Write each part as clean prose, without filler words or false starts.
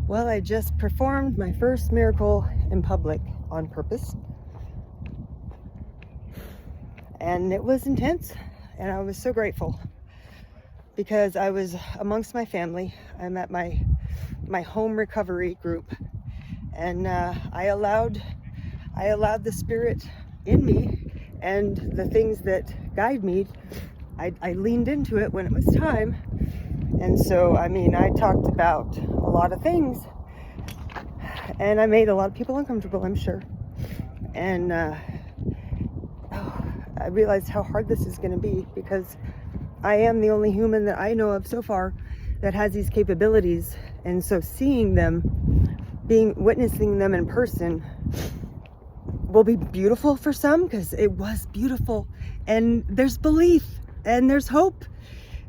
Well, I just performed my first miracle in public on purpose. And it was intense, and I was so grateful because I was amongst my family. I'm at my home recovery group, and I allowed the spirit in me and the things that guide me. I leaned into it when it was time. And so, I talked about a lot of things, and I made a lot of people uncomfortable, I'm sure. And I realized how hard this is going to be because I am the only human that I know of so far that has these capabilities. And so seeing them, witnessing them in person will be beautiful for some, because it was beautiful, and there's belief and there's hope,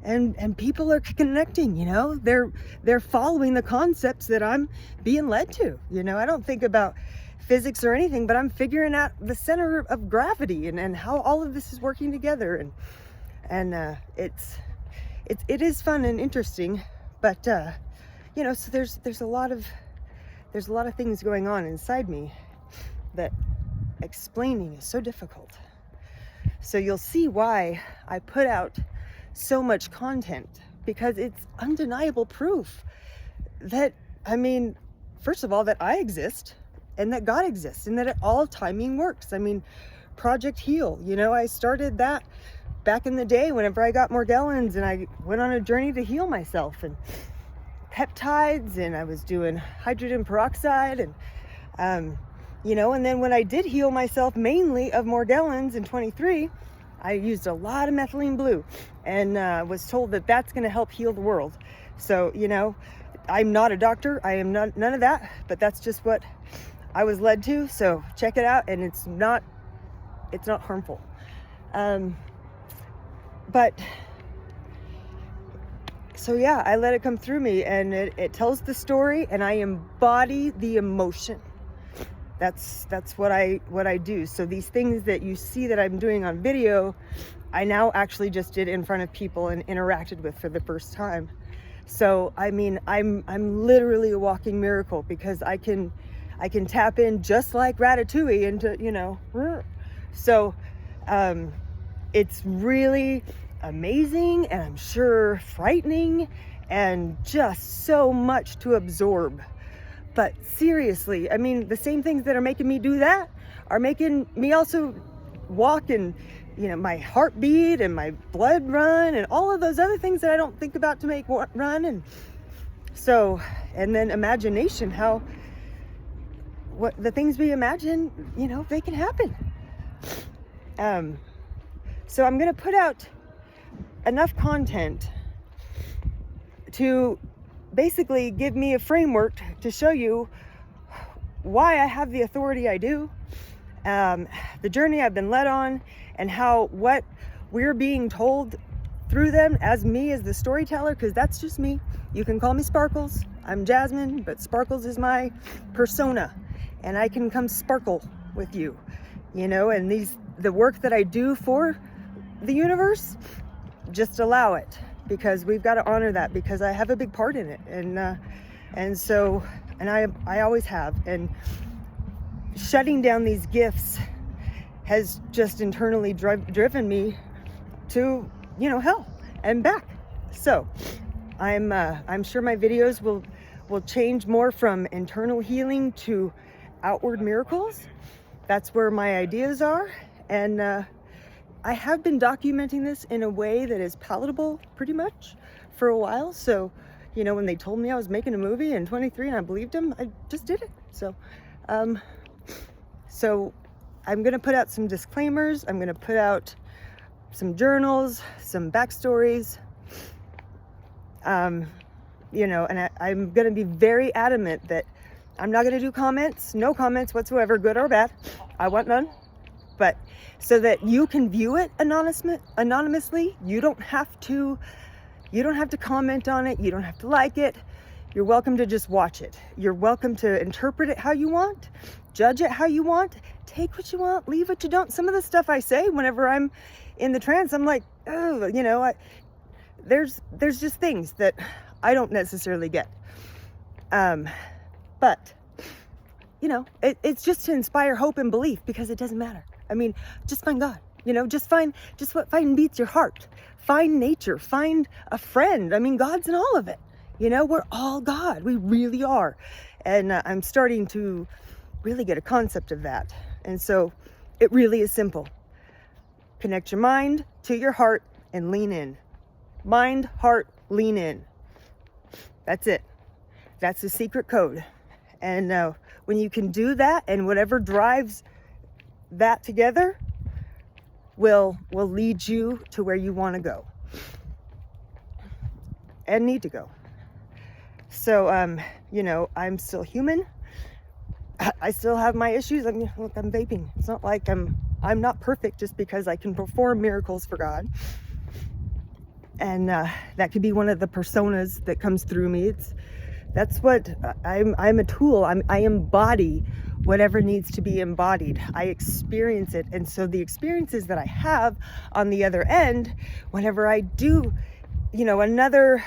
and people are connecting, they're following the concepts that I'm being led to. I don't think about physics or anything, but I'm figuring out the center of gravity and how all of this is working together, and it is fun and interesting, but so there's a lot of things going on inside me that explaining is so difficult. So you'll see why I put out so much content, because it's undeniable proof that, first of all, that I exist and that God exists and that all timing works. Project Heal, I started that back in the day whenever I got Morgellons, and I went on a journey to heal myself, and peptides, and I was doing hydrogen peroxide, and and then when I did heal myself mainly of Morgellons in 23, I used a lot of methylene blue, and was told that that's going to help heal the world. So, I'm not a doctor. I am none of that, but that's just what I was led to. So check it out, and it's not harmful. But so yeah, I let it come through me, and it tells the story, and I embody the emotion. That's what I do. So these things that you see that I'm doing on video, I now actually just did in front of people and interacted with for the first time. So I'm literally a walking miracle, because I can tap in just like Ratatouille into so it's really amazing, and I'm sure frightening, and just so much to absorb. But seriously, the same things that are making me do that are making me also walk, and my heartbeat and my blood run and all of those other things that I don't think about to make run. And so, and then imagination, what the things we imagine, they can happen. So I'm going to put out enough content to basically give me a framework to show you why I have the authority I do, the journey I've been led on, and how what we're being told through them as the storyteller, because that's just me. You can call me Sparkles. I'm Jasmine, but Sparkles is my persona, and I can come sparkle with you, and the work that I do for the universe, just allow it, because we've got to honor that, because I have a big part in it, and so I always have. And shutting down these gifts has just internally driven me to hell and back. So I'm sure my videos will change more from internal healing to outward miracles. That's where my ideas are, and I have been documenting this in a way that is palatable pretty much for a while. So, when they told me I was making a movie in 23 and I believed them, I just did it. So, so I'm going to put out some disclaimers. I'm going to put out some journals, some backstories, and I'm going to be very adamant that I'm not going to do comments, no comments whatsoever, good or bad. I want none. But so that you can view it anonymously, you don't have to comment on it. You don't have to like it. You're welcome to just watch it. You're welcome to interpret it how you want, judge it how you want, take what you want, leave what you don't. Some of the stuff I say whenever I'm in the trance, I'm like, oh, there's just things that I don't necessarily get. But, you know, it's just to inspire hope and belief, because it doesn't matter. I mean, just find God, you know, just find what beats your heart. Find nature, find a friend. I mean, God's in all of it. You know, we're all God. We really are. And I'm starting to really get a concept of that. And so it really is simple. Connect your mind to your heart and lean in. Mind, heart, lean in. That's it. That's the secret code. And when you can do that, and whatever drives that together will lead you to where you want to go and need to go. So, you know, I'm still human. I still have my issues. I mean, look, I'm vaping. It's not like I'm not perfect just because I can perform miracles for God. And that could be one of the personas that comes through me. That's what I'm a tool. I embody whatever needs to be embodied. I experience it. And so the experiences that I have on the other end, whenever I do, you know, another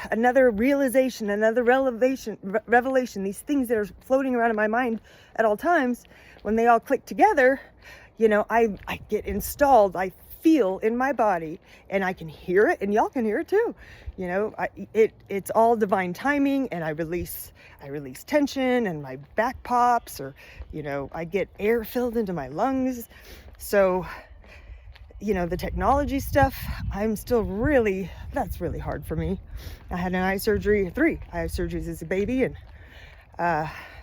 realization, another revelation, these things that are floating around in my mind at all times, when they all click together, you know, I get installed. I feel in my body, and I can hear it, and y'all can hear it too. You know, it's all divine timing, and I release tension, and my back pops, or, you know, I get air filled into my lungs. So, you know, the technology stuff, that's really hard for me. I had 3 eye surgeries as a baby, and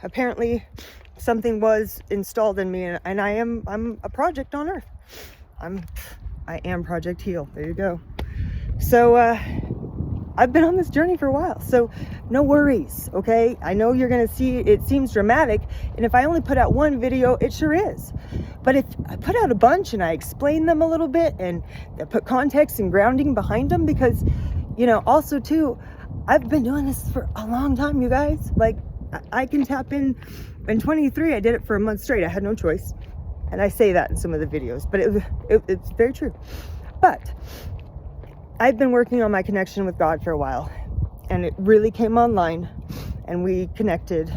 apparently something was installed in me, and I'm a project on earth. I am Project Heal. There you go. So I've been on this journey for a while, so no worries, okay? I know you're gonna see it seems dramatic, and if I only put out one video, it sure is. But if I put out a bunch and I explain them a little bit, and I put context and grounding behind them, because, you know, also too, I've been doing this for a long time, you guys. Like, I can tap in 23, I did it for a month straight. I had no choice. And I say that in some of the videos, but it's very true. But I've been working on my connection with God for a while, and it really came online, and we connected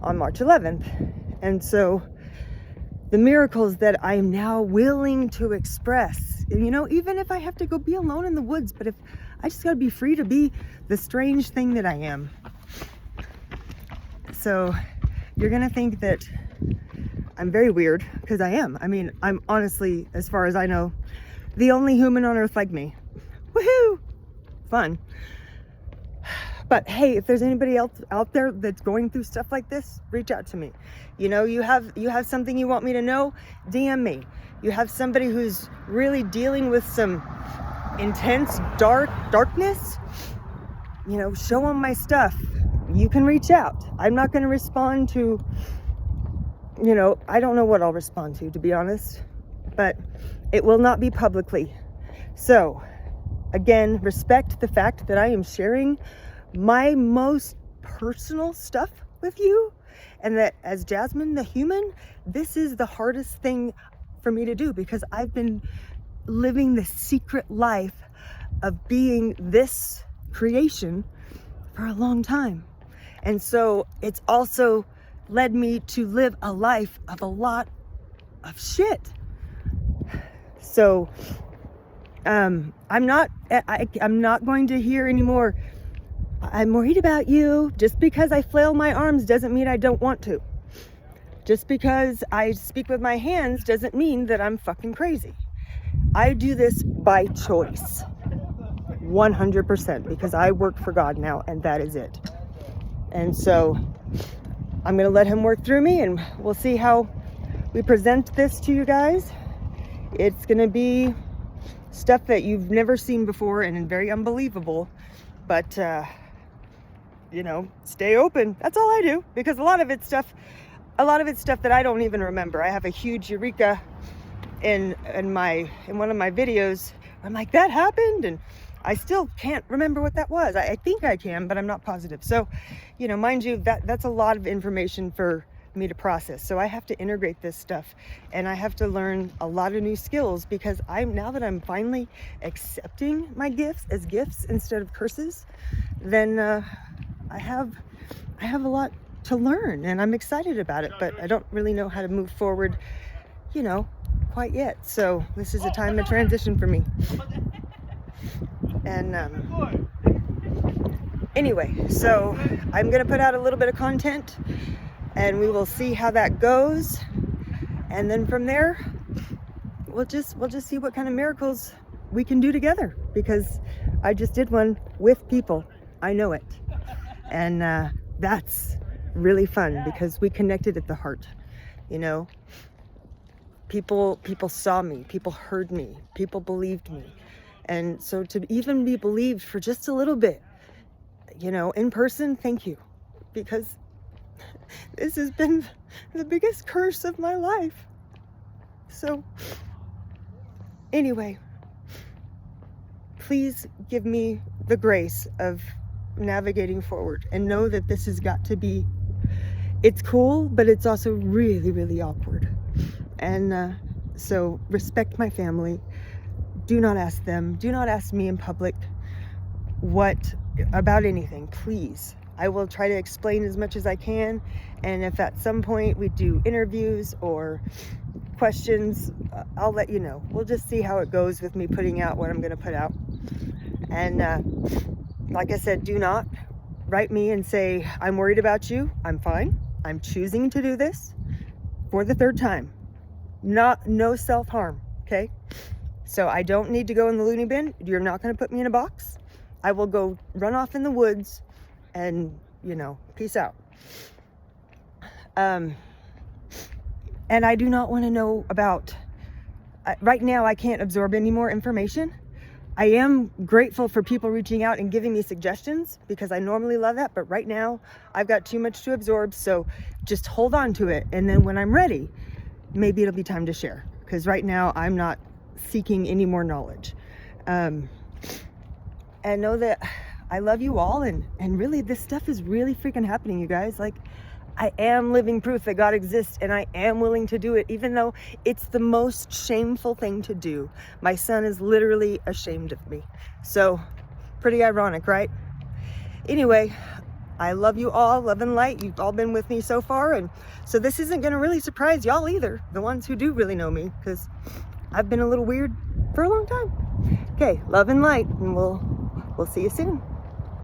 on March 11th. And so the miracles that I am now willing to express, you know, even if I have to go be alone in the woods, but if I just got to be free to be the strange thing that I am. So you're going to think that I'm very weird, because I am. I mean, I'm honestly, as far as I know, the only human on earth like me. Woohoo! Fun. But hey, if there's anybody else out there that's going through stuff like this, reach out to me. You know, you have something you want me to know, DM me. You have somebody who's really dealing with some intense darkness, you know, show them my stuff. You can reach out. I'm not going to respond to, you know, I don't know what I'll respond to be honest, but it will not be publicly. So again, respect the fact that I am sharing my most personal stuff with you, and that as Jasmine the human, this is the hardest thing for me to do, because I've been living the secret life of being this creation for a long time. And so it's also led me to live a life of a lot of shit. So I'm not going to hear anymore, I'm worried about you. Just because I flail my arms doesn't mean I don't want to. Just because I speak with my hands doesn't mean that I'm fucking crazy. I do this by choice, 100%, because I work for God now, and that is it. And so I'm going to let him work through me, and we'll see how we present this to you guys. It's going to be stuff that you've never seen before and very unbelievable, but you know, stay open. That's all I do, because a lot of it's stuff that I don't even remember. I have a huge eureka in one of my videos. I'm like, that happened, and I still can't remember what that was. I think I can, but I'm not positive. So, you know, mind you, that's a lot of information for me to process. So I have to integrate this stuff, and I have to learn a lot of new skills, because now that I'm finally accepting my gifts as gifts instead of curses, then I have I have a lot to learn and I'm excited about it, but I don't really know how to move forward, quite yet. So this is a time of transition for me. And anyway, so I'm gonna put out a little bit of content and we will see how that goes. And then from there, we'll just see what kind of miracles we can do together, because I just did one with people. I know it. And that's really fun because we connected at the heart. People saw me, people heard me, people believed me. And so to even be believed for just a little bit, in person, thank you, because this has been the biggest curse of my life. So anyway, please give me the grace of navigating forward and know that this has got to be, it's cool, but it's also really, really awkward. And so respect my family. Do not ask them. Do not ask me in public about anything, please. I will try to explain as much as I can. And if at some point we do interviews or questions, I'll let you know. We'll just see how it goes with me putting out what I'm going to put out. And like I said, do not write me and say, I'm worried about you. I'm fine. I'm choosing to do this for the third time. No self-harm, okay? So I don't need to go in the loony bin. You're not going to put me in a box. I will go run off in the woods and, peace out. And I do not want to know about, right now I can't absorb any more information. I am grateful for people reaching out and giving me suggestions because I normally love that, but right now I've got too much to absorb, so just hold on to it, and then when I'm ready, maybe it'll be time to share, because right now I'm not seeking any more knowledge. And know that I love you all, and really this stuff is really freaking happening, you guys. Like, I am living proof that God exists, and I am willing to do it, even though it's the most shameful thing to do. My son is literally ashamed of me. So, pretty ironic, right? Anyway, I love you all, love and light. You've all been with me so far, and so this isn't going to really surprise y'all either, the ones who do really know me, because I've been a little weird for a long time. Okay, love and light, and we'll see you soon.